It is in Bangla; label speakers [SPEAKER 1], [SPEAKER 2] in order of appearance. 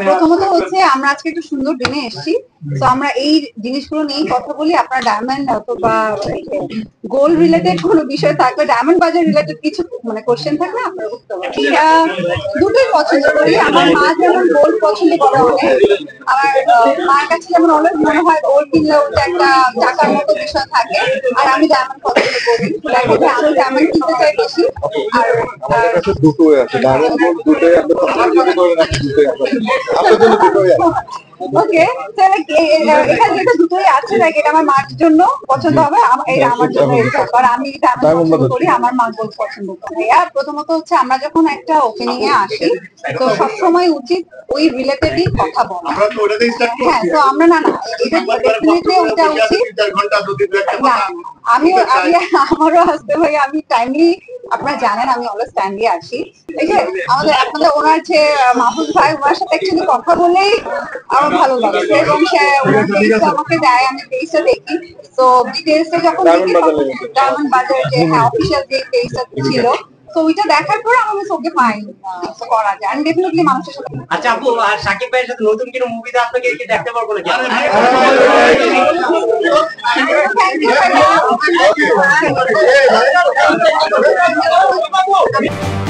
[SPEAKER 1] প্রথমত হচ্ছে আমরা আজকে একটু সুন্দর দিনে এসেছি, তো আমরা এই জিনিসগুলো নিয়েই কথা বলি। আপনার ডায়মন্ড অথবা গোল্ড রিলেটেড কোনো বিষয় থাকলে, ডায়মন্ড বাজার রিলেটেড কিছু মানে কোশ্চেন থাকলে আপনারা করতে পারেন। দুটোই পছন্দ করি। আমার মা যেমন গোল্ড পছন্দ করে অনেক, আমার মার কাছে যেমন অনেক মনে হয় গোল্ড কিনলে ওটা একটা টাকার মতো বিষয় থাকে, আর আমি ডায়মন্ড পছন্দ করি। দেখা যায় আমি ডায়মন্ড কিনতে চাই বেশি। আর
[SPEAKER 2] আমাদের কাছে দুটোই আছে, ডায়মন্ড গোল্ড দুটোই আপনি পছন্দ যদি করেন আপনি দুটোই আছে, আপনার জন্য দুটোই আছে।
[SPEAKER 1] ওকে, এখানে যেটা দুটোই আছে, লাইক এটা আমার মার জন্য পছন্দ হবে, এটা আমার জন্য আর আমি এটা পছন্দ করি, আমার মা গোল্ড পছন্দ করে। আর প্রথমত হচ্ছে আমরা যখন একটা ওপেনিং এ আসি, তো সবসময় উচিত ওই রিলেটেডই কথা বলা। হ্যাঁ, তো আমরা না এটা ডেফিনেটলি ওইটা উচিত। আমিও আমারও আসতে ভাই, আমি টাইমলি, আপনারা জানেন আমি অলওয়েজ টাইমলি আসি। ঠিক আছে, আপনাদের ওনার যে মাহফুজ ভাই, ওনার সাথে একচুয়ালি কথা বলেই আমার ভালো লাগছে, এবং সে ওনার পেজটা আমাকে দেয়, আমি পেজটা দেখি। তো ডিটেইলসটা যখন দেখি, ডায়মন্ড বাজার যে অফিসিয়াল যে পেজটা ছিল, তো ওইটা দেখার পর আমি ওকে ফাইন করা যায়, আমি ডেফিনেটলি মানুষের সাথে।
[SPEAKER 3] আচ্ছা আপু, আর সাকিব ভাইয়ের সাথে নতুন কোনো মুভিতে আপনাকে কি দেখতে পারবো নাকি?
[SPEAKER 1] Thank you.